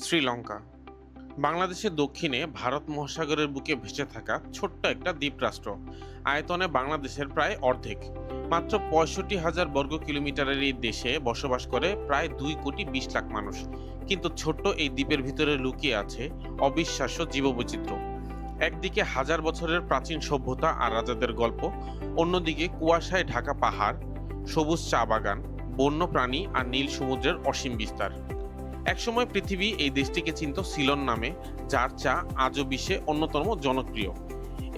শ্রীলঙ্কা বাংলাদেশের দক্ষিণে ভারত মহাসাগরের বুকে ভেসে থাকা ছোট্ট একটা দ্বীপরাষ্ট্র। আয়তনে বাংলাদেশের প্রায় অর্ধেক। মাত্র 65,000 বর্গ কিলোমিটারের এই দেশে বসবাস করে প্রায় 2,20,00,000 মানুষ। কিন্তু ছোট্ট এই দ্বীপের ভিতরে লুকিয়ে আছে অবিশ্বাস্য জীববৈচিত্র্য। একদিকে হাজার বছরের প্রাচীন সভ্যতা আর রাজাদের গল্প, অন্যদিকে কুয়াশায় ঢাকা পাহাড়, সবুজ চা বাগান, বন্য প্রাণী আর নীল সমুদ্রের অসীম বিস্তার। একসময় পৃথিবী এই দেশটিকে চিনত সিলন নামে, যার চা আজও বিশ্বে অন্যতম জনপ্রিয়।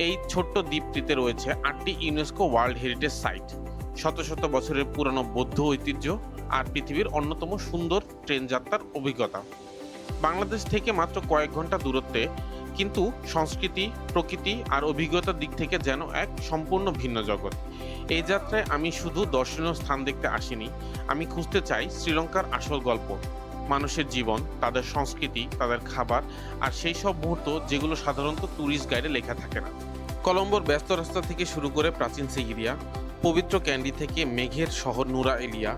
এই ছোট্ট দ্বীপটিতে রয়েছে 8টি ইউনেস্কো ওয়ার্ল্ড হেরিটেজ সাইট, শত শত বছরের পুরানো বৌদ্ধ ঐতিহ্য আর পৃথিবীর অন্যতম সুন্দর ট্রেন যাত্রার অভিজ্ঞতা। বাংলাদেশ থেকে মাত্র কয়েক ঘন্টা দূরত্বে, কিন্তু সংস্কৃতি, প্রকৃতি আর অভিজ্ঞতার দিক থেকে যেন এক সম্পূর্ণ ভিন্ন জগৎ। এই যাত্রায় আমি শুধু দর্শনীয় স্থান দেখতে আসিনি, আমি খুঁজতে চাই শ্রীলঙ্কার আসল গল্প, মানুষের জীবন, তাদের সংস্কৃতি, তাদের খাবার আর সেই সব মুহূর্ত যেগুলো সাধারণত ট্যুরিস্ট গাইডে লেখা থাকে না। কলম্বোর ব্যস্ত রাস্তা থেকে শুরু করে প্রাচীন সিগিরিয়া, পবিত্র ক্যান্ডি থেকে মেঘের শহর নুরা এলিয়া,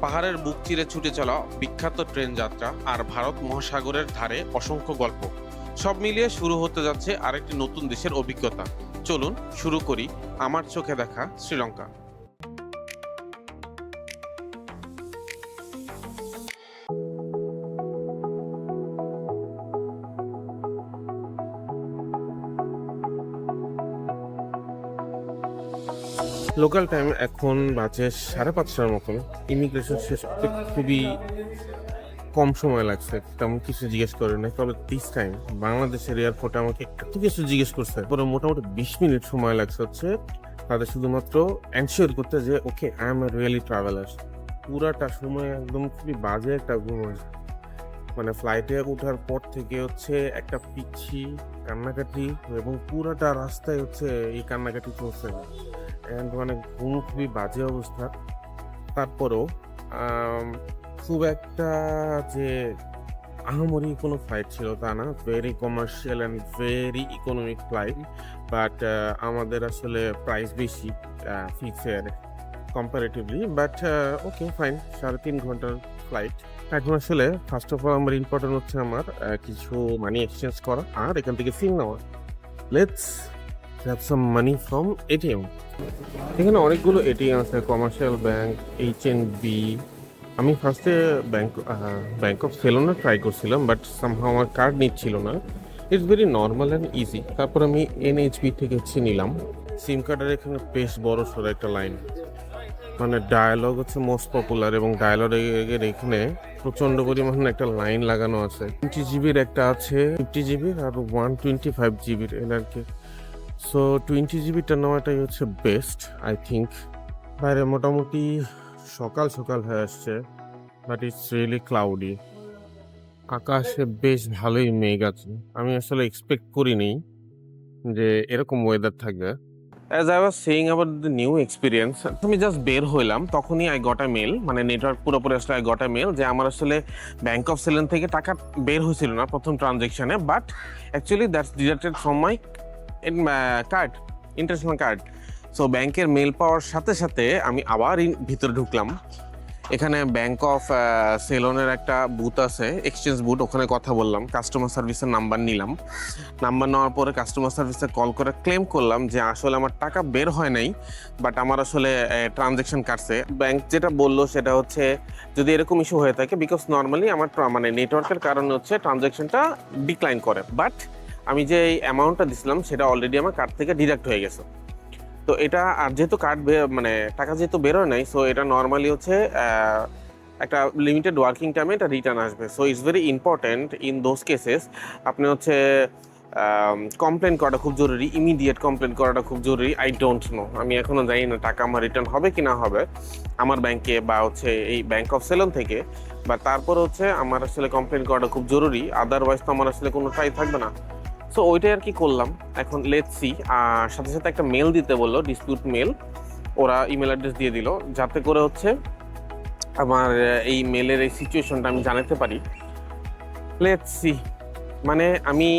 পাহাড়ের বুক চিরে ছুটে চলা বিখ্যাত ট্রেন যাত্রা আর ভারত মহাসাগরের ধারে অসংখ্য গল্প, সব মিলিয়ে শুরু হতে যাচ্ছে আরেকটি নতুন দেশের অভিজ্ঞতা। চলুন শুরু করি আমার চোখে দেখা শ্রীলঙ্কা। লোকাল টাইম এখন বাজে 5:30টার মতন। ইমিগ্রেশন শেষ করতে খুবই কম সময় লাগছে, তেমন কিছু জিজ্ঞেস করে নাই। তবে দিস টাইম বাংলাদেশের এয়ারপোর্টে আমাকে এত কিছু জিজ্ঞেস করছে, পরে মোটামুটি 20 মিনিট সময় লাগছে হচ্ছে তাদের শুধুমাত্র এনশিওর করতে যে okay I M a really traveller. পুরাটা সময় একদম খুবই বাজে একটা ঘুম হয়। মানে ফ্লাইটে ওঠার পর থেকে হচ্ছে একটা পিচ্ছি কান্নাকাটি, এবং পুরাটা রাস্তায় হচ্ছে এই কান্নাকাটি চলছে। অ্যান্ড মানে ঘুম খুবই বাজে অবস্থা। তারপরেও খুব একটা যে আহামরি কোনো ফ্লাইট ছিল তা না, very commercial and very economic flight. But আমাদের আসলে প্রাইস বেশি ফিক্স এয়ারে কম্পারেটিভলি। বাট ওকে ফাইন, 3.5 ঘন্টার ফ্লাইট। এখন আসলে ফার্স্ট অফ অল আমার ইম্পর্টেন্ট হচ্ছে আমার কিছু মানি এক্সচেঞ্জ করা আর এখান থেকে সিম নেওয়া। Let's have some money from ATM. এখানে অনেকগুলো এটিএম আছে, কমার্শিয়াল ব্যাংক, HNB। আমি ফার্স্টে ব্যাংক অফ সেলনে ট্রাই করছিলাম, বাট সামহাও আমার কার্ড নিচ্ছিল না। It's very normal and easy. তারপর আমি NHB থেকে হচ্ছে নিলাম সিম কার্ডের। এখানে বেশ বড় সড়ো একটা লাইন, মানে ডায়ালগ হচ্ছে মোস্ট পপুলার, এবং ডায়ালগের এখানে প্রচন্ড পরিমাণে একটা লাইন লাগানো আছে। 20 জিবির একটা আছে, 50 জিবির আর 125 জিবির এর আর কি। সো 20 জিবিটা নেওয়াটাই হচ্ছে বেস্ট আই থিঙ্ক। বাইরে মোটামুটি সকাল সকাল হয়ে আসছে, বাট ইটস রিয়েলি ক্লাউডি। আকাশে বেশ ভালোই মেঘ আছে। আমি আসলে এক্সপেক্ট করিনি যে এরকম ওয়েদার থাকবে। As I was saying about the new experience, আমি জাস্ট বের হইলাম তখনই আই গট আ মেল, মানে নেটওয়ার্ক পুরোপুরি আসলে আই গট আ মেল যে আমার আসলে ব্যাংক অফ সেলেন থেকে টাকা বের হয়েছিল না প্রথম ট্রানজেকশনে, but actually that's deducted from my card, international card. So ব্যাংকের মেল পাওয়ার সাথে সাথে আমি আবার ভিতরে ঢুকলাম। এখানে ব্যাংক অফ সেলনের একটা বুথ আছে, এক্সচেঞ্জ বুথ, ওখানে কথা বললাম, কাস্টমার সার্ভিসের নাম্বার নিলাম। নাম্বার নেওয়ার পরে কাস্টমার সার্ভিসে কল করে ক্লেম করলাম যে আসলে আমার টাকা বের হয় নাই, বাট আমার আসলে ট্রানজ্যাকশন কাটছে। ব্যাংক যেটা বললো সেটা হচ্ছে যদি এরকম ইস্যু হয়ে থাকে, বিকজ নর্মালি আমার মানে নেটওয়ার্কের কারণে হচ্ছে ট্রানজ্যাকশনটা ডিক্লাইন করে, বাট আমি যে এই অ্যামাউন্টটা দিছিলাম সেটা অলরেডি আমার কার্ড থেকে ডিডাক্ট হয়ে গেছে। তো এটা আর যেহেতু কার্ড মানে টাকা যেহেতু বেরোয় নাই, সো এটা নর্মালি হচ্ছে একটা লিমিটেড ওয়ার্কিং টাইমে এটা রিটার্ন আসবে। So it's very important in those cases আপনি হচ্ছে কমপ্লেন করাটা খুব জরুরি, ইমিডিয়েট কমপ্লেন করাটা খুব জরুরি। আই ডোন্ট নো, আমি এখনও জানি না টাকা আমার রিটার্ন হবে কি না হবে আমার ব্যাংকে বা হচ্ছে এই ব্যাংক অফ সেলন থেকে, বা তারপর হচ্ছে আমার আসলে কমপ্লেন করাটা খুব জরুরি, আদারওয়াইজ তো আমার আসলে কোনো ট্রাই থাকবে না। সো ওইটাই আর কি করলাম। এখন লেটস সি, সাথে সাথে একটা মেল দিতে বললো, ডিসপিউট মেল। ওরা ইমেল অ্যাড্রেস দিয়ে দিল যাতে করে হচ্ছে আমার এই মেলের এই সিচুয়েশনটা আমি জানাতে পারি। লেটস সি, মানে আমি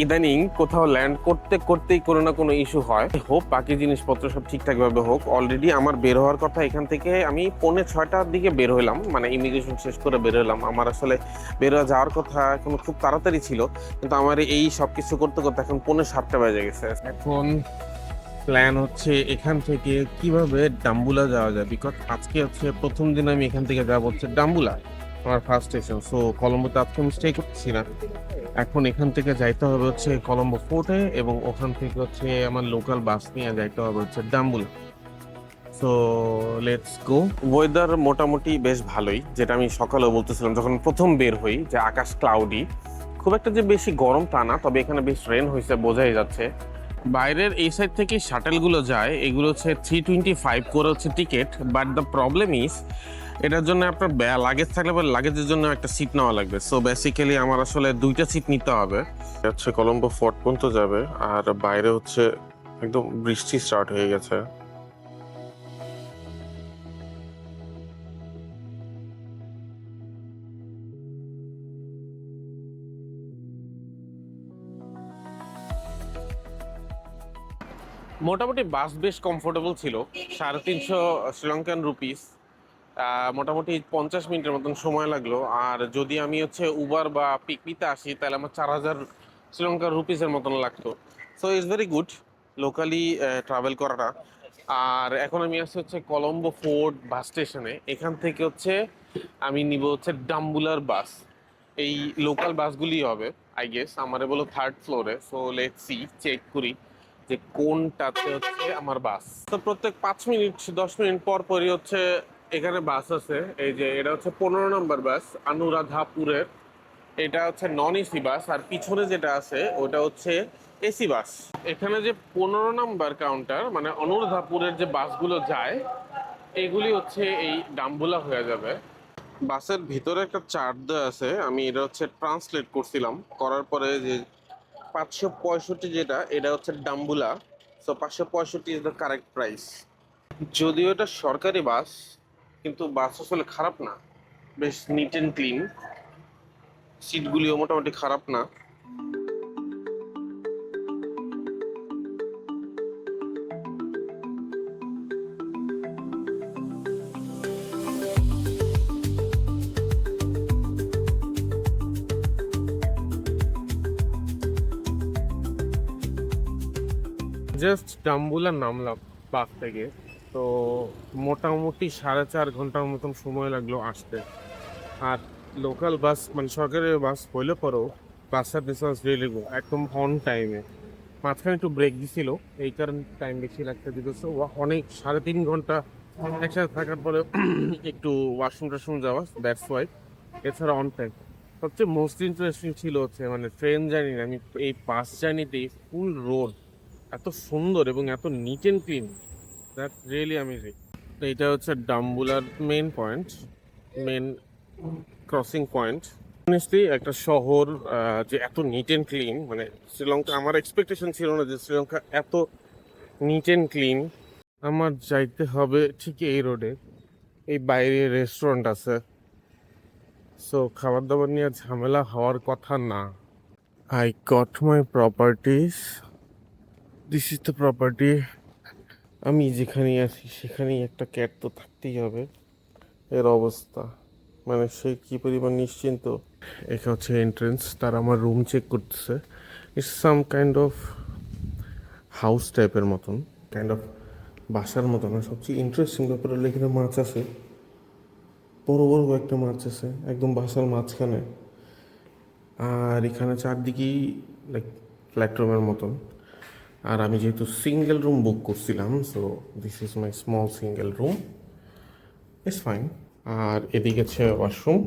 ইদানিং কোথাও ল্যান্ড করতে করতেই কোনো না কোনো ইস্যু হয়। হোপ বাকি জিনিসপত্র সব ঠিকঠাক ভাবে হোক। অলরেডি আমার বের হওয়ার কথা, এখান থেকে আমি 5:45টার দিকে বের হইলাম, মানে ইমিগ্রেশন শেষ করে বের হলাম। আমার আসলে বের হয়ে যাওয়ার কথা এখন খুব তাড়াতাড়ি ছিল, কিন্তু আমার এই সব কিছু করতে করতে এখন 6:45 বেজে গেছে। এখন প্ল্যান হচ্ছে এখান থেকে কিভাবে ডাম্বুলা যাওয়া যায়, বিকজ আজকে হচ্ছে প্রথম দিন আমি এখান থেকে যাবো হচ্ছে ডাম্বুলা, আমার ফার্স্ট স্টেশন। সো কলম্বোতে আজকে আমি স্টে করতেছি না। এখন এখান থেকে যাইতে হবে হচ্ছে কলম্বো ফোর্টে, এবং ওখান থেকে হচ্ছে আমার লোকাল বাস নিয়ে যাইতে হবে হচ্ছে Dambulla. So let's go. Weather মোটামুটি বেশ ভালোই, যেটা আমি সকালেও বলতেছিলাম যখন প্রথম বের হই, যে আকাশ ক্লাউডি, খুব একটা যে বেশি গরম তা না, তবে এখানে বেশ রেন হয়েছে, বোঝাই যাচ্ছে। বাইরের এই সাইড থেকে শাটেলগুলো যায়, এগুলো হচ্ছে 325 করে হচ্ছে ticket, but the problem is এটার জন্য আপনার লাগেজ থাকলে পরে লাগেজের জন্য একটা সিট নেওয়া লাগবে। সো বেসিক্যালি আমার আসলে 2টা সিট নিতে হবে। হচ্ছে কলম্বো ফোর্ট পর্যন্ত যাবে, আর বাইরে হচ্ছে একদম বৃষ্টি স্টার্ট হয়ে গেছে। মোটামুটি বাস বেশ কমফোর্টেবল ছিল, 350 শ্রীলঙ্কান রুপিস, মোটামুটি 50 মিনিটের মতন সময় লাগলো। আর যদি আমি হচ্ছে উবার বা পিকনিতে আসি তাহলে আমার 4000 শ্রীলঙ্কার রুপিসের মতন লাগতো। So it's very good locally travel করাটা। আর এখন আমি আসছি হচ্ছে কলম্বো ফোর্ট বাস স্টেশনে। এখান থেকে হচ্ছে আমি নিব হচ্ছে ডাম্বুলার বাস। এই লোকাল বাসগুলি হবে আই গেস। আমারে বলো 3rd ফ্লোরে, সো লেটস সি, চেক করি যে কোনটাতে হচ্ছে আমার বাস। তো প্রত্যেক 5 মিনিট 10 মিনিট পর পরই হচ্ছে এখানে বাস আছে। এই যে এটা হচ্ছে 15 নম্বর বাস অনুরাধাপুরের, এটা হচ্ছে নন এসি বাস। আর পিছনে যেটা আছে ওটা হচ্ছে এসি বাস। এখানে যে 15 নম্বর কাউন্টার, মানে অনুরাধাপুরের যে বাসগুলো যায়, এগুলি হচ্ছে এই ডাম্বুলা হয়ে যাবে। বাসের ভিতরে একটা চার্ট দেওয়া আছে, আমি এটা হচ্ছে ট্রান্সলেট করছিলাম, করার পরে যে 565 যেটা, এটা হচ্ছে Dambulla. So 565 is the correct price. যদিও এটা সরকারি বাস, কিন্তু বাস আসলে খারাপ না, বেশ নিট অ্যান্ড ক্লিন, সিটগুলিও মোটামুটি খারাপ না। জাস্ট ডাম্বুলা নামলাম বাস থেকে, তো মোটামুটি 4.5 ঘন্টার মতন সময় লাগলো আসতে। আর লোকাল বাস মানে সরকারি বাস হইলে পরেও bus service was really good, একদম অন টাইমে। মাঝখানে একটু ব্রেক দিছিল, এই কারণে টাইম বেশি লাগতে দিতেছে। অনেক 3.5 ঘন্টা একসাথে থাকার পরে একটু ওয়াশরুম টাশরুম যাওয়া, দ্যাটস ওয়াই। এছাড়া অন টাইম। সবচেয়ে মোস্ট ইন্টারেস্টিং ছিল হচ্ছে মানে ট্রেন জার্নি, আমি এই বাস জার্নিতেই ফুল রোড এত সুন্দর এবং এত neat and clean, that really amazing. তো এটা হচ্ছে ডাম্বুলার main point, main crossing point. Honestly একটা শহর যে এত নিট অ্যান্ড ক্লিন, মানে শ্রীলঙ্কা, আমার এক্সপেকটেশন ছিল না যে শ্রীলঙ্কা এত নিট অ্যান্ড ক্লিন। আমার যাইতে হবে ঠিক এই রোডে, এই বাইরে রেস্টুরেন্ট আছে, সো খাবার দাবার নিয়ে ঝামেলা হওয়ার কথা না। I got my properties, this is the property. আমি যেখানেই আছি সেখানেই একটা ক্যাট তো থাকতেই হবে। এর অবস্থা মানে সে কি পরিমাণ নিশ্চিন্ত। এটা হচ্ছে এন্ট্রেন্স, তার আমার রুম চেক করতেছে। It's some kind of house টাইপের মতন, কাইন্ড অফ বাসার মতন। আর সবচেয়ে ইন্টারেস্টিং ব্যাপার হলো এখানে মাছ আছে, বড় বড় একটা মাছ আছে একদম বাসার মাঝখানে। আর এখানে চারদিকেই লাইক প্ল্যাটফর্মের মতন। আর আমি যেহেতু সিঙ্গেল রুম বুক করছিলাম, so this is my small single room, it's fine. আর এদিকে আছে washroom,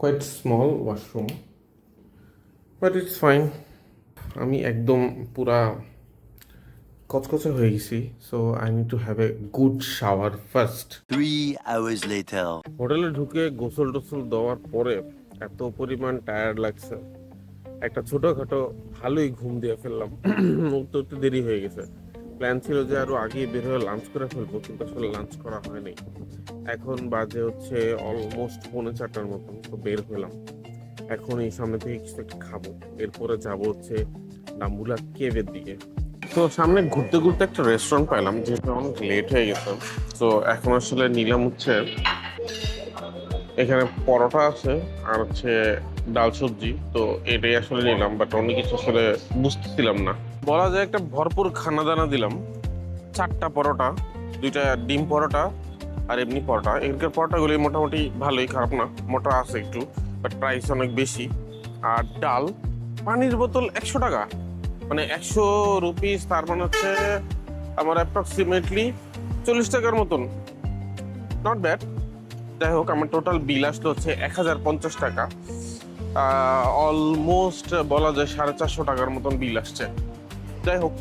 quite small washroom, but it's fine. আমি একদম পুরা কচকচে হয়ে গেছি, so I need to have a good shower first. 3 hours later. হোটেলে ঢুকে গোসল টোসল দেওয়ার পরে এত পরিমাণ টায়ার্ড লাগছে, একটা ছোটোখাটো ভালোই ঘুম দিয়ে ফেললাম। উঠতে উঠতে দেরি হয়ে গেছে। প্ল্যান ছিল যে আরো আগে বের হয়ে লাঞ্চ করে ফেলবো, কিন্তু আসলে লাঞ্চ করা হয়নি। এখন বাজে হচ্ছে অলমোস্ট 4:45 মতন, তো বের হলাম। এখন এই সামনে থেকে কিছু একটা খাবো, এরপরে যাব হচ্ছে ডাম্বুলা কেভের দিকে। তো সামনে ঘুরতে ঘুরতে একটা রেস্টুরেন্ট পেলাম, যেহেতু অনেক লেট হয়ে গেছে। তো এখন আসলে নিলাম হচ্ছে এখানে পরোটা আছে আর হচ্ছে ডাল সবজি। তো এটাই আসলে নিলাম, বাট অন্য কিছু আসলে বুঝতেছিলাম না। বলা যায় একটা ভরপুর খানা দানা দিলাম। 4টা পরোটা, 2টা ডিম পরোটা আর এমনি পরোটা। এখানকার পরোটাগুলি মোটামুটি ভালোই, খারাপ না, মোটা আছে একটু, বাট প্রাইস অনেক বেশি। আর ডাল, পানির বোতল 100 টাকা, মানে 100 রুপিস, তার মানে হচ্ছে আমার অ্যাপ্রক্সিমেটলি 40 টাকার মতন। Not bad. যাই হোক, আমার টোটাল বিল আসলো হচ্ছে 1050 টাকা। অলমোস্ট বলা যায় 450 টাকার মতন বিল আসছে। যাই হোক,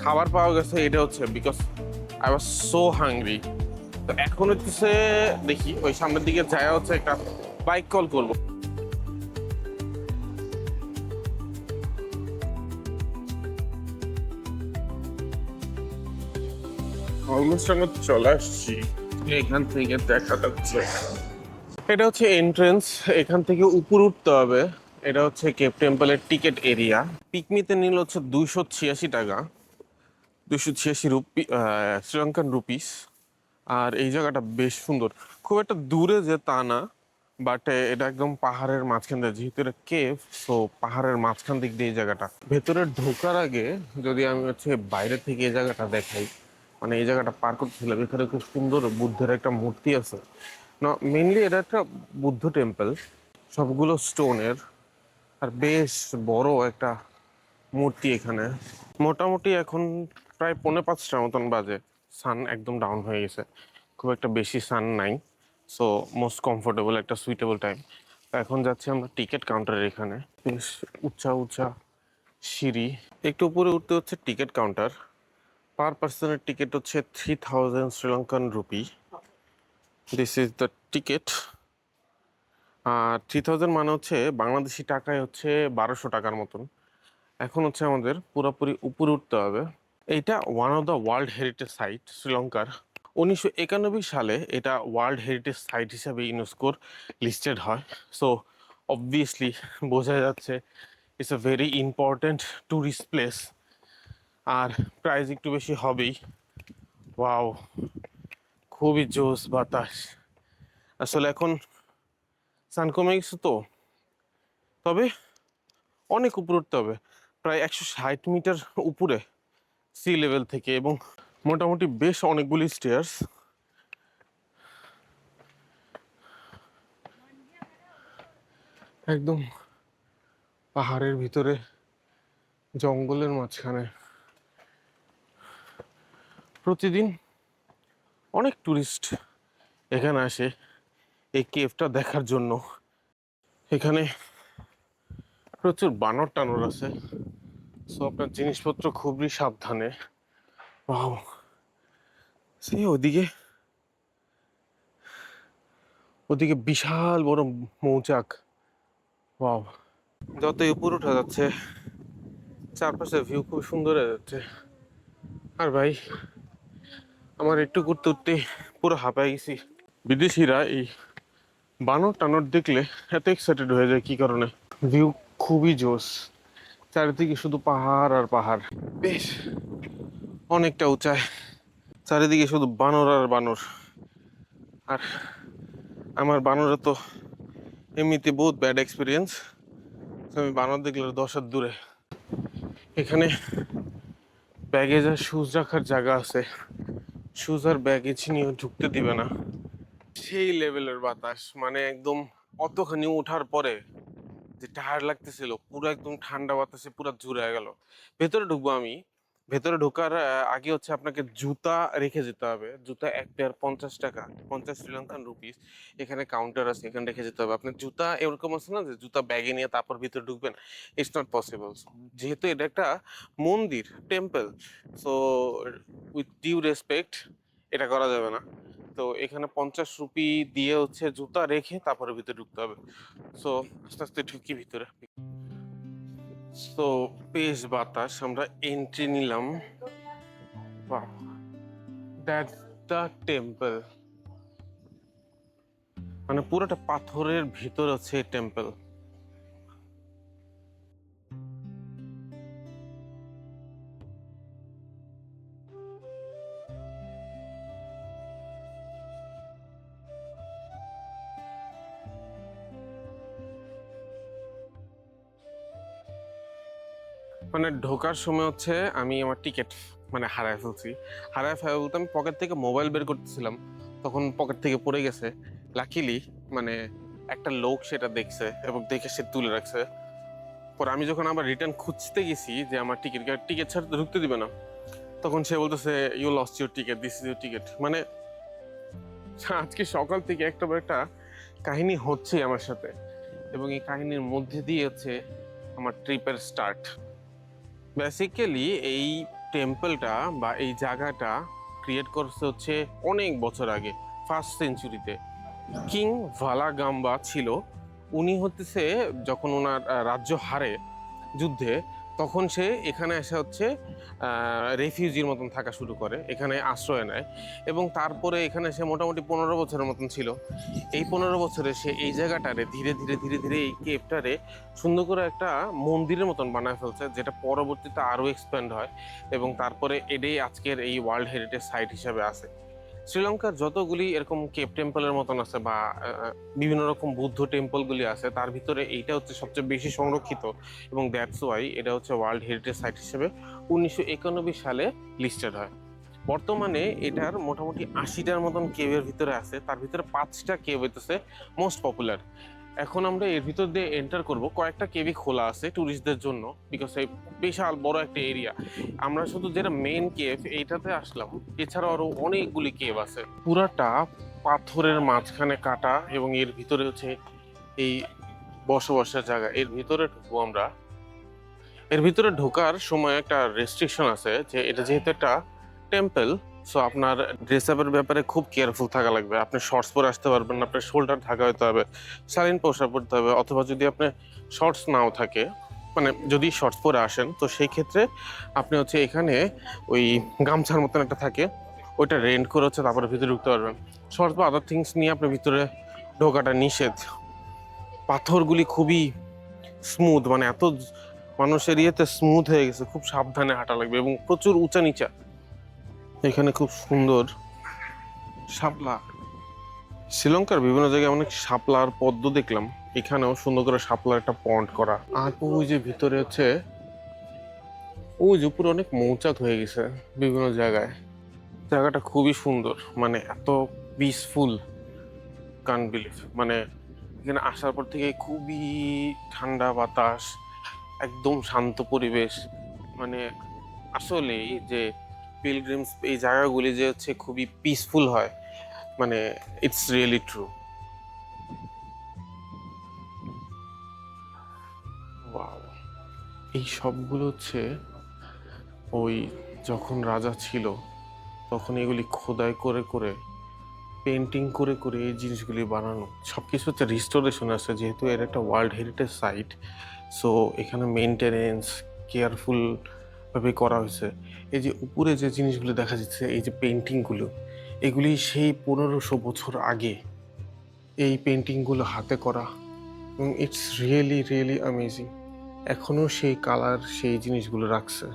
খাবার পাওয়া গেছে, এটা হচ্ছে because I was so hungry. তো এখন হচ্ছে দেখি ওই সামনের দিকে যায় হচ্ছে একটা বাইক কল করবো। অলমোস্ট আমরা চলে আসছি, এখান থেকে দেখা যাচ্ছে এটা হচ্ছে এন্ট্রেন্স। এখান থেকে উপর উঠতে হবে। এটা হচ্ছে কেপ টেম্পলের টিকিট এরিয়া। পিকনিতে নিল হচ্ছে 286 টাকা, 286 রুপি, শ্রীলঙ্কান রুপিস। আর এই জায়গাটা বেশ সুন্দর, খুব একটা দূরে যে তা না, বাট এটা একদম পাহাড়ের মাঝখান দিয়ে, যেহেতু এটা কেভ, সো পাহাড়ের মাঝখান দিক দিয়ে এই জায়গাটা। ভেতরে ঢোকার আগে যদি আমি হচ্ছে বাইরে থেকে এই জায়গাটা দেখাই, মানে এই জায়গাটা পার করতেছিলাম, এখানে খুব সুন্দর বুদ্ধের একটা মূর্তি আছে। না, মেনলি এটা একটা বুদ্ধ টেম্পল, সবগুলো স্টোনের, আর বেশ বড় একটা মূর্তি এখানে। মোটামুটি এখন প্রায় 4:45টার মতন বাজে। সান একদম ডাউন হয়ে গেছে, খুব একটা বেশি সান নাই। সো মোস্ট কমফোর্টেবল একটা সুইটেবল টাইম। এখন যাচ্ছি আমরা টিকিট কাউন্টারের এখানে। বেশ উঁচা উঁচা সিঁড়ি, একটু উপরে উঠতে হচ্ছে টিকিট কাউন্টার। পার পার্সনের টিকিট হচ্ছে 3000 Sri Lankan rupees. This is the ticket. আর 3000 মানে হচ্ছে বাংলাদেশি টাকায় হচ্ছে 1200 টাকার মতন। এখন হচ্ছে আমাদের পুরোপুরি উপরে উঠতে হবে। এইটা one of the world heritage site শ্রীলঙ্কার। 1991 সালে এটা ওয়ার্ল্ড হেরিটেজ সাইট হিসাবে ইউনেস্কোর লিস্টেড হয়। সো অবভিয়াসলি বোঝা যাচ্ছে it's a very important tourist place. আর প্রাইস একটু বেশি হবেই। ওয়াও, খুবই জোস বাতাস। আসলে এখন সান কমে গেছে তো, তবে অনেক উপরে উঠতে হবে, প্রায় 160 মিটার উপরে সি লেভেল থেকে, এবং মোটামুটি বেশ অনেকগুলি স্টেয়ার্স। একদম পাহাড়ের ভিতরে, জঙ্গলের মাঝখানে। প্রতিদিন অনেক টুরিস্ট এখানে আসে এই কেভটা দেখার জন্য। এখানে প্রচুর বানর টানর আছে, সো আপনার জিনিসপত্র খুবই সাবধানে। ওয়াও, সে ওদিকে, ওদিকে বিশাল বড় মৌচাক। ওয়াও, যতই উপর উঠা যাচ্ছে চারপাশের ভিউ খুব সুন্দর হয়ে যাচ্ছে। আর ভাই, আমার একটু করতে উঠতে পুরো হাঁপায় গেছি। বিদেশিরা এই বানর টানর দেখলে এত এক্সাইটেড হয়ে যায় কি কারণে? ভিউ খুবই জোস, চারিদিকে শুধু পাহাড় আর পাহাড়, বেশ অনেকটা উঁচায়, চারিদিকে শুধু বানর আর বানর। আর আমার বানরে তো এমনিতে বহুত ব্যাড এক্সপিরিয়েন্স, আমি বানর দেখলে 10 হাত দূরে। এখানে ব্যাগেজ আর শুজ রাখার জায়গা আছে, শুজ আর ব্যাগেজ নিয়ে ঢুকতে দিবে না। সেই লেভেলের বাতাস, মানে একদম অতখানি ওঠার পরে যে টায়ার্ড লাগতেছিল, পুরো একদম ঠান্ডা বাতাসে পুরো জুড়ে গেল। ভেতরে ঢুকবো আমি। ভেতরে ঢোকার আগে হচ্ছে আপনাকে জুতা রেখে যেতে হবে। জুতা এক পেয়ার 50 টাকা, 50 শ্রীলঙ্কান রুপিস। এখানে কাউন্টার আছে, এখানে রেখে যেতে হবে। আপনার জুতা এরকম আছে না যে জুতা ব্যাগে নিয়ে তারপর ভিতরে ঢুকবেন, ইটস নট পসিবল। যেহেতু এটা একটা মন্দির, temple, so with due respect এটা করা যাবে না। তো এখানে 50 রুপি দিয়ে হচ্ছে জুতা রেখে তারপরে ভিতরে ঢুকতে হবে। সো আস্তে আস্তে ঢুকি ভিতরে। সো বেশ বাতাস, আমরা এন্ট্রি নিলাম। বাহ, দ্যাটস দ্য টেম্পল। মানে পুরোটা পাথরের ভিতর আছে টেম্পল। মানে ঢোকার সময় হচ্ছে আমি আমার টিকিট মানে হারায় ফেলছি। হারায় ফেলা বলতে আমি পকেট থেকে মোবাইল বের করতেছিলাম, তখন পকেট থেকে পড়ে গেছে। লাকিলি মানে একটা লোক সেটা দেখছে এবং দেখে সে তুলে রাখছে। পরে আমি যখন আবার রিটার্ন খুঁজতে গেছি যে আমার টিকিট ছাড়া তো ঢুকতে দিবে না, তখন সে বলতেছে you lost your ticket, this is your ticket. মানে আজকে সকাল থেকে একটা পর একটা কাহিনী হচ্ছে আমার সাথে, এবং এই কাহিনীর মধ্যে দিয়ে হচ্ছে আমার ট্রিপের স্টার্ট। বেসিক্যালি এই টেম্পলটা বা এই জায়গাটা ক্রিয়েট করছে হচ্ছে অনেক বছর আগে, 1st সেঞ্চুরিতে। কিং ভালাগাম্বা ছিল, উনি হতেছে যখন ওনার রাজ্য হারে যুদ্ধে, তখন সে এখানে এসে হচ্ছে রেফিউজির মতন থাকা শুরু করে, এখানে আশ্রয় নেয়। এবং তারপরে এখানে সে মোটামুটি 15 বছরের মতন ছিল। এই 15 বছরে সে এই জায়গাটারে ধীরে ধীরে ধীরে ধীরে এই কেপটারে সুন্দর করে একটা মন্দিরের মতন বানায় ফেলছে, যেটা পরবর্তীতে আরও এক্সপ্যান্ড হয় এবং তারপরে এটাই আজকের এই ওয়ার্ল্ড হেরিটেজ সাইট হিসাবে আছে। শ্রীলঙ্কার যতগুলি এরকম কেপ টেম্পলের মতন আছে বা বিভিন্ন রকম বুদ্ধ টেম্পলগুলি আছে, তার ভিতরে এইটা হচ্ছে সবচেয়ে বেশি সংরক্ষিত, এবং দ্যাটস ওয়াই এটা হচ্ছে ওয়ার্ল্ড হেরিটেজ সাইট হিসেবে 1991 সালে লিস্টেড হয়। বর্তমানে এটার মোটামুটি 80টার মতন কেভের ভিতরে আছে, তার ভিতরে 5টা কেভ হইতেছে মোস্ট পপুলার। এখন আমরা এর ভিতর দিয়ে এন্টার করব। কয়েকটা কেভই খোলা আছে ট্যুরিস্টদের জন্য, বিকজ এই বিশাল বড় একটা এরিয়া। আমরা শুধু যেটা মেইন কেভ এইটাতে আসলাম, এছাড়াও আরো অনেকগুলি কেভ আছে। পুরাটা পাথরের মাঝখানে কাটা, এবং এর ভিতরে হচ্ছে এই বসবাসের জায়গা। এর ভিতরে ঢুকবো আমরা। এর ভিতরে ঢোকার সময় একটা রেস্ট্রিকশন আছে, যে এটা যেহেতু একটা টেম্পল, সো আপনার ড্রেস আপের ব্যাপারে খুব কেয়ারফুল থাকা লাগবে। আপনি শর্টস পরে আসতে পারবেন না, আপনার শোল্ডার ঢাকা হতে হবে, শালীন পোশাক পরতে হবে, অথবা যদি আপনি শর্টস নাও থাকে, মানে যদি শর্টস পরে আসেন, তো সেই ক্ষেত্রে আপনি হচ্ছে এখানে ওই গামছার মতন একটা থাকে, ওইটা রেন্ট করে হচ্ছে তারপরে ভিতরে ঢুকতে পারবেন। শর্টস বা আদার থিংস নিয়ে আপনার ভিতরে ঢোকাটা নিষেধ। পাথরগুলি খুবই স্মুথ, মানে এত মানুষের ইয়েতে স্মুথ হয়ে গেছে, খুব সাবধানে হাঁটা লাগবে, এবং প্রচুর উঁচা নিচা। এখানে খুব সুন্দর শাপলা। শ্রীলঙ্কার বিভিন্ন জায়গায় অনেক শাপলার পদ্ম দেখলাম, এখানেও সুন্দর করে শাপলার একটা পন্ড করা। আর ওই যে ভিতরে হচ্ছে ওই যে উপরে অনেক মৌচাক হয়ে গেছে বিভিন্ন জায়গায়। জায়গাটা খুবই সুন্দর, মানে এত পিসফুল, কান বিলিভ। মানে এখানে আসার পর থেকে খুবই ঠান্ডা বাতাস, একদম শান্ত পরিবেশ। মানে আসলেই যে পিলগ্রিমস এই জায়গাগুলি যে হচ্ছে খুবই পিসফুল হয়, মানে ইটস রিয়েলি ট্রু। ওয়াও, এই সবগুলো হচ্ছে ওই যখন রাজা ছিল তখন এগুলি খোদাই করে করে পেন্টিং করে করে এই জিনিসগুলি বানানো। সব কিছু হচ্ছে রিস্টোরেশন আছে, যেহেতু এর একটা ওয়ার্ল্ড হেরিটেজ সাইট, সো এখানে মেনটেনেন্স কেয়ারফুল ভাবে করা হয়েছে। এই যে উপরে যে জিনিসগুলো দেখা যাচ্ছে, এই যে পেন্টিংগুলো, এগুলি সেই 1500 বছর আগে এই পেন্টিংগুলো হাতে করা, এবং ইটস রিয়েলি রিয়েলি অ্যামেজিং। এখনো সেই কালার সেই জিনিসগুলো রাখছে।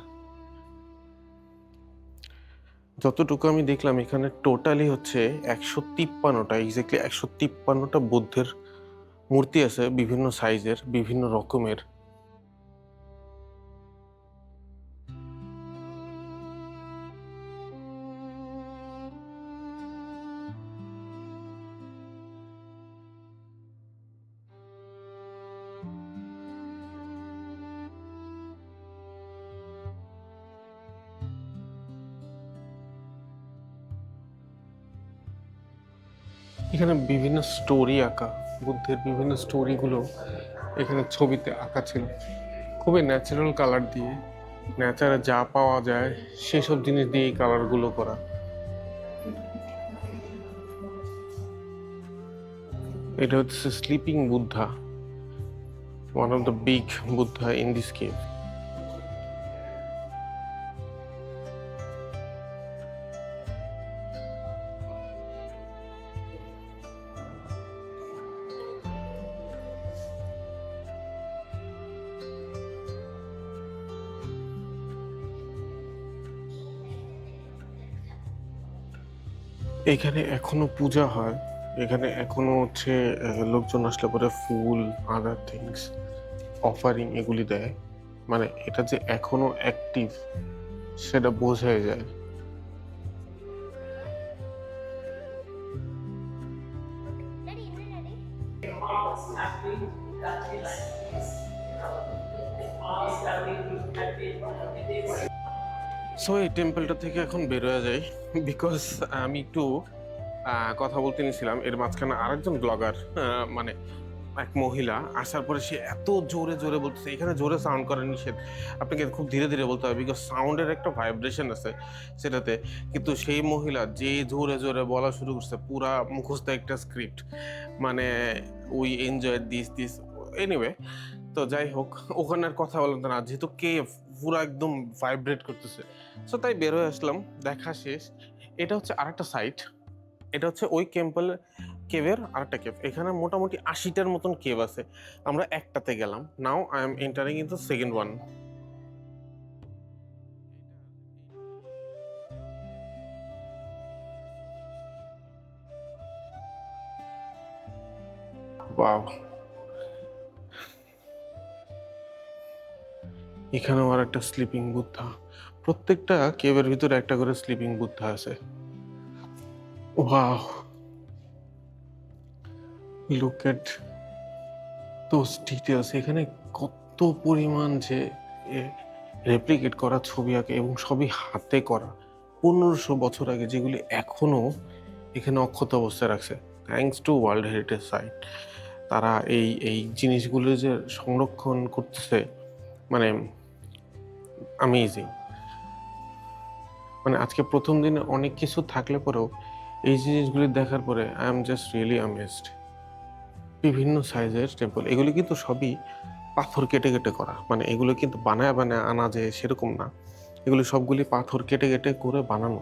যতটুকু আমি দেখলাম এখানে টোটালি হচ্ছে 153টা, এক্স্যাক্টলি 153টা বুদ্ধের মূর্তি আছে, বিভিন্ন সাইজের, বিভিন্ন রকমের। এখানে বিভিন্ন স্টোরি আঁকা, বুদ্ধের বিভিন্ন স্টোরিগুলো এখানে ছবিতে আঁকা ছিল, খুবই ন্যাচারাল কালার দিয়ে, ন্যাচারে যা পাওয়া যায় সেসব জিনিস দিয়ে এই কালারগুলো করা। এটা হচ্ছে sleeping Buddha, one of the big Buddha in this cave. এখানে এখনো পূজা হয়, এখানে এখনো হচ্ছে লোকজন আসলে পরে ফুল, আদার থিংস, অফারিং এগুলি দেয়। মানে এটা যে এখনো অ্যাক্টিভ সেটা বোঝাই যায়। সো এই টেম্পলটা থেকে এখন বেরোয়া যায়, বিকজ আমি একটু কথা বলতে নিয়েছিলাম। এর মাঝখানে আরেকজন ব্লগার, মানে এক মহিলা আসার পরে সে এত জোরে জোরে বলতেছে, এখানে জোরে সাউন্ড করা নিষেধ, আপনাকে খুব ধীরে ধীরে বলতে হবে, বিকজ সাউন্ডের একটা ভাইব্রেশন আছে সেটাতে। কিন্তু সেই মহিলা যে জোরে জোরে বলা শুরু করছে, পুরা মুখস্থ একটা স্ক্রিপ্ট, মানে we enjoy this this anyway. তো যাই হোক, ওখানে আর কথা বললাম না, যেহেতু কেভ পুরো একদম ভাইব্রেট করতেছে। সো তাই বের হয়ে আসলাম, দেখা শেষ। এটা হচ্ছে আরেকটা সাইট, এটা হচ্ছে ওই কেভের আরেকটা কেভ। এখানে মোটামুটি 80টার মতন কেভ আছে, আমরা একটাতে গেলাম। Now I am entering in the second one. Wow, এখানেও আর একটা স্লিপিং বুদ্ধা। প্রত্যেকটা কেভের ভিতরে একটা করে স্লিপিং বুদ্ধা আছে। Wow, look at those details. এখানে কত পরিমাণ যে রেপ্লিকেট করা ছবি আঁকে, এবং সবই হাতে করা 1500 বছর আগে, যেগুলি এখনো এখানে অক্ষত অবস্থায় রাখছে। Thanks to world heritage site, তারা এই এই জিনিসগুলো যে সংরক্ষণ করতেছে, মানে অ্যামেজিং। মানে আজকে প্রথম দিনে অনেক কিছু থাকলে পরেও এই জিনিসগুলি দেখার পরে I am just really amazed. বিভিন্ন সাইজের টেম্পল, এগুলি কিন্তু সবই পাথর কেটে কেটে করা, মানে এগুলো কিন্তু বানায় বানায় আনা যায় সেরকম না, এগুলি সবগুলি পাথর কেটে কেটে করে বানানো।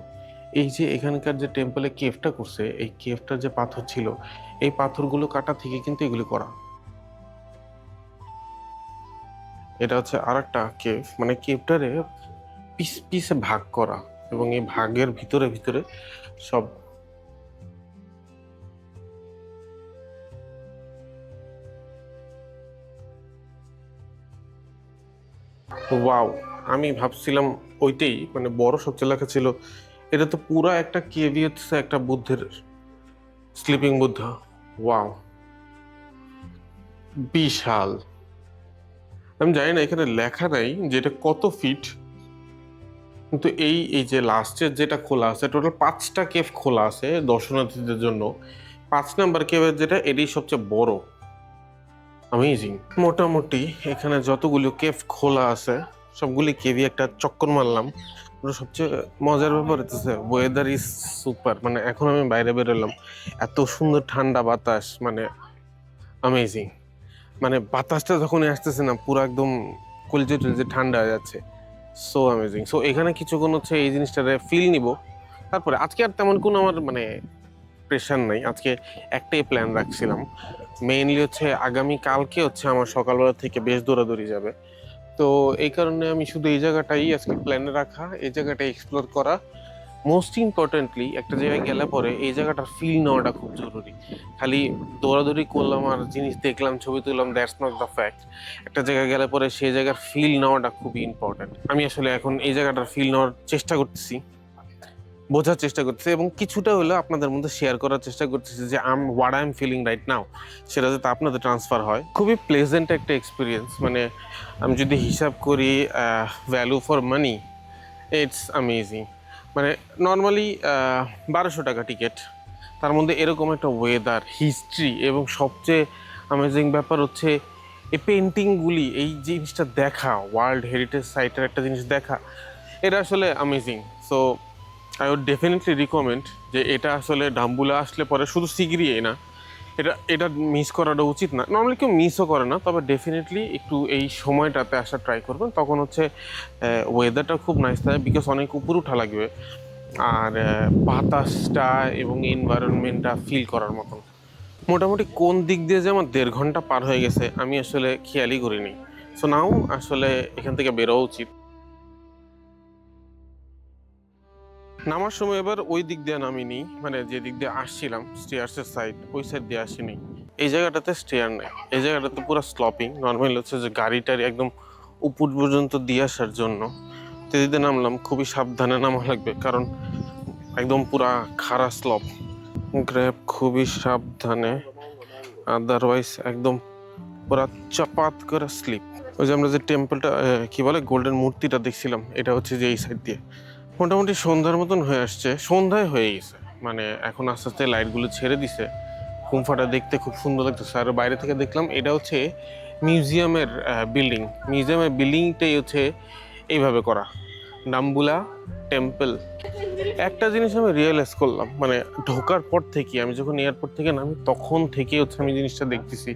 এই যে এখানকার যে টেম্পলে কেভটা করছে, এই কেভটার যে পাথর ছিল, এই পাথরগুলো কাটা থেকে কিন্তু এগুলি করা। এটা হচ্ছে আর একটা কেভ, মানে কেভটারে পিস পিসে ভাগ করা, এবং এই ভাগের ভিতরে ভিতরে সব। ওয়াও, আমি ভাবছিলাম ওইটাই মানে বড় সবচেয়ে লেখা ছিল, এটা তো পুরা একটা কেভই হচ্ছে একটা বুদ্ধের স্লিপিং বুদ্ধা। ওয়াও, বিশাল। আমি জানি না এখানে লেখা নাই যে এটা কত ফিট, কিন্তু এই এই যে লাস্টের যেটা খোলা আছে, টোটাল 5টা কেভ খোলা আছে দর্শনার্থীদের জন্য। 5 নাম্বার কেভের যেটা, এটাই সবচেয়ে বড়। অ্যামেজিং। মোটামুটি এখানে যতগুলো কেভ খোলা আছে সবগুলি কেভি একটা চক্কর মারলাম। ওটা সবচেয়ে মজার ব্যাপার হচ্ছে ওয়েদার ইজ সুপার। মানে এখন আমি বাইরে বেরোলাম, এত সুন্দর ঠান্ডা বাতাস, মানে অ্যামেজিং। মানে বাতাসটা যখনই আসতেছে না, পুরো একদম কলিজে টলিজে ঠান্ডা হয়ে যাচ্ছে। So amazing. সো এখানে কিছুক্ষণ হচ্ছে এই জিনিসটারে ফিল নিব। তারপরে আজকে আর তেমন কোনো আমার মানে প্রেশার নাই, আজকে একটাই প্ল্যান রাখছিলাম। মেইনলি হচ্ছে আগামী কালকে হচ্ছে আমার সকালবেলা থেকে বেশ দৌড়াদৌড়ি যাবে। তো এই কারণে আমি শুধু এই জায়গাটাই আজকে প্ল্যানে রাখা, এই জায়গাটা এক্সপ্লোর করা। মোস্ট ইম্পর্টেন্টলি একটা জায়গায় গেলে পরে এই জায়গাটার ফিল নেওয়াটা খুব জরুরি। খালি দৌড়াদৌড়ি করলাম আর জিনিস দেখলাম, ছবি তুললাম, দ্যাটস নট দ্য ফ্যাক্ট। একটা জায়গায় গেলে পরে সেই জায়গার ফিল নেওয়াটা খুবই ইম্পর্টেন্ট। আমি আসলে এখন এই জায়গাটার ফিল নেওয়ার চেষ্টা করতেছি, বোঝার চেষ্টা করতেছি, এবং কিছুটা হলেও আপনাদের মধ্যে শেয়ার করার চেষ্টা করতেছি যে what I am feeling right now, সেটা যাতে আপনাদের ট্রান্সফার হয়। খুবই প্লেজেন্ট একটা এক্সপিরিয়েন্স। মানে আমি যদি হিসাব করি value for money, it's amazing. মানে নর্মালি 1200 টাকা টিকিট, তার মধ্যে এরকম একটা ওয়েদার, হিস্ট্রি, এবং সবচেয়ে অ্যামেজিং ব্যাপার হচ্ছে এই পেন্টিংগুলি, এই জিনিসটা দেখা, ওয়ার্ল্ড হেরিটেজ সাইটের একটা জিনিস দেখা, এটা আসলে amazing. So I would definitely recommend যে এটা আসলে ডাম্বুলা আসলে পরে শুধু সিগড়িয়ে না, এটা এটা মিস করাটা উচিত না। নর্মালি কেউ মিসও করে না, তবে ডেফিনেটলি একটু এই সময়টাতে আসা ট্রাই করবেন। তখন হচ্ছে ওয়েদারটা খুব নাইস থাকে, বিকজ অনেক উপরে উঠা লাগবে, আর বাতাসটা এবং এনভায়রনমেন্টটা ফিল করার মতন। মোটামুটি কোন দিক দিয়ে যে আমার 1.5 ঘন্টা পার হয়ে গেছে আমি আসলে খেয়ালই করিনি। সো নাও আসলে এখান থেকে বেরোয়া উচিত। নামার সময় এবার ওই দিক দিয়ে নামিনি, মানে যে দিক দিয়ে আসছিলাম স্টেয়ার্সের সাইড, ওই সাইড দিয়ে আসিনি। এই জায়গাটাতে স্টেয়ার নেই, এই জায়গাটাতে পুরো স্লপিং। নর্মাল হচ্ছে যে গাড়ি টাড়ি একদম উপর পর্যন্ত দিয়ে আসার জন্য। তেজিতে নামলাম, খুবই সাবধানে নামা লাগবে কারণ একদম পুরা খাড়া স্লপ। গ্র্যাব খুবই সাবধানে, আদারওয়াইজ একদম পুরা চাপাত করে স্লিপ। ওই যে আমরা যে টেম্পলটা কি বলে গোল্ডেন মূর্তিটা দেখছিলাম, এটা হচ্ছে যে এই সাইড দিয়ে। মোটামুটি সন্ধ্যার মতন হয়ে আসছে, সন্ধ্যায় হয়ে গেছে, মানে এখন আস্তে আস্তে লাইটগুলো ছেড়ে দিছে। গুম্ফাটা দেখতে খুব সুন্দর লাগতেছে। আর বাইরে থেকে দেখলাম এটা হচ্ছে মিউজিয়ামের বিল্ডিং। মিউজিয়ামের বিল্ডিংটাই হচ্ছে এইভাবে করা, ডাম্বুলা টেম্পল। একটা জিনিস আমি রিয়েলাইজ করলাম, মানে ঢোকার পর থেকে, আমি যখন এয়ারপোর্ট থেকে নামি তখন থেকে হচ্ছে আমি জিনিসটা দেখতেছি,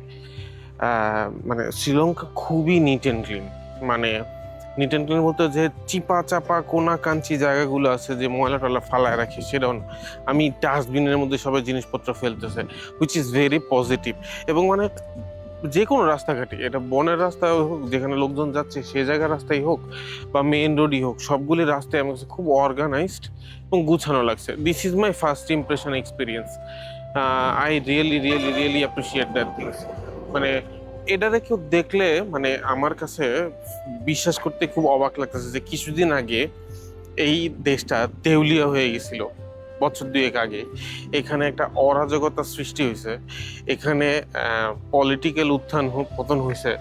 মানে শ্রীলঙ্কা খুবই নিট অ্যান্ড ক্লিন। মানে নিট অ্যান্ড ক্লিন বলতে যে চিপা চাপা কোনা কাঞ্চি জায়গাগুলো আছে যে ময়লা টলা ফালায় রাখে, সেটাও না। আমি ডাস্টবিনের মধ্যে সবাই জিনিসপত্র ফেলতেছে, হুইচ ইজ ভেরি পজিটিভ। এবং মানে যে কোনো রাস্তাঘাটে, এটা বনের রাস্তায় হোক, যেখানে লোকজন যাচ্ছে সে জায়গার রাস্তাই হোক বা মেইন রোডই হোক, সবগুলি রাস্তায় আমার কাছে খুব অর্গানাইজড এবং গুছানো লাগছে। This is my first impression experience. I really really really appreciate that things. মানে এটারে কেউ দেখলে মানে আমার কাছে বিশ্বাস করতে খুব অবাক লাগতেছে যে কিছুদিন আগে এই দেশটা দেউলিয়া হয়ে গেছিল, বছর দুয়েক আগে। এখানে একটা অরাজকতার সৃষ্টি হয়েছে, এখানে পলিটিক্যাল উত্থান পতন হয়েছে।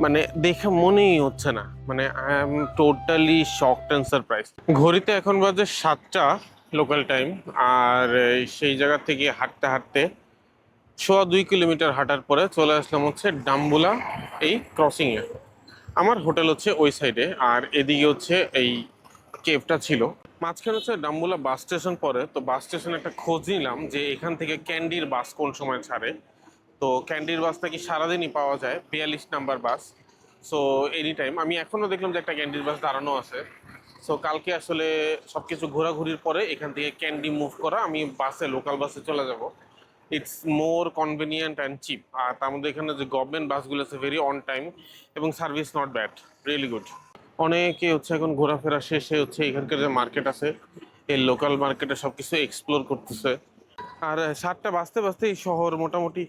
মানে দেখে মনেই হচ্ছে না, মানে I am totally shocked and surprise. ঘড়িতে এখন বাজে 7টা লোকাল টাইম। আর সেই জায়গা থেকে হাঁটতে হাঁটতে 2.25 কিলোমিটার হাঁটার পরে চলে আসলাম হচ্ছে ডাম্বুলা এই ক্রসিংয়ে। আমার হোটেল হচ্ছে ওই সাইডে, আর এদিকে হচ্ছে এই কেভটা ছিল। মাঝখানে হচ্ছে ডাম্বুলা বাস স্টেশন পড়ে, তো বাস স্টেশনে একটা খোঁজ নিলাম যে এখান থেকে ক্যান্ডির বাস কোন সময় ছাড়ে। তো ক্যান্ডির বাস নাকি সারাদিনই পাওয়া যায়, 42 নাম্বার বাস। So any time. আমি এখনও দেখলাম যে একটা ক্যান্ডির বাস দাঁড়ানো আছে। সো কালকে আসলে সব কিছু ঘোরাঘুরির পরে এখান থেকে ক্যান্ডি মুভ করা, আমি বাসে, লোকাল বাসে চলে যাব। It's more convenient and cheap. আর তার মধ্যে এখানে যে গভর্নমেন্ট বাসগুলো আছে ভেরি অন টাইম এবং service not bad, really good. অনেকে হচ্ছে এখন ঘোরাফেরা শেষে হচ্ছে এখানকার যে মার্কেট আছে, এই লোকাল মার্কেটে সব কিছু এক্সপ্লোর করতেছে। আর 7টা বাজতে বাজতে এই শহর মোটামুটি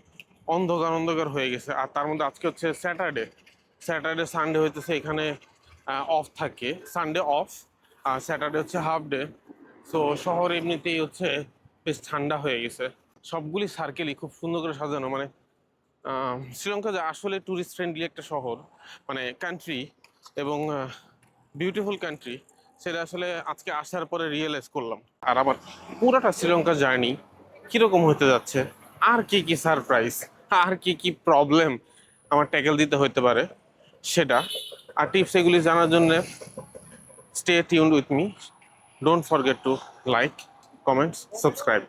অন্ধকার অন্ধকার হয়ে গেছে। আর তার মধ্যে আজকে হচ্ছে স্যাটারডে সানডে হইতেছে এখানে অফ থাকে, সানডে অফ আর স্যাটারডে হচ্ছে হাফ ডে। সো শহর এমনিতেই হচ্ছে বেশ ঠান্ডা হয়ে গেছে। সবগুলি সার্কেলই খুব সুন্দর করে সাজানো। মানে শ্রীলঙ্কা যে আসলে ট্যুরিস্ট ফ্রেন্ডলি একটা শহর, মানে কান্ট্রি এবং বিউটিফুল কান্ট্রি, সেটা আসলে আজকে আসার পরে রিয়েলাইজ করলাম। আর আমার পুরোটা শ্রীলঙ্কা জার্নি কীরকম হতে যাচ্ছে, আর কি কি সারপ্রাইজ, আর কি কি প্রবলেম আমার ট্যাকেল দিতে হতে পারে সেটা, আর টিপস এগুলি জানার জন্য stay tuned with me. Don't forget to like, comments, subscribe.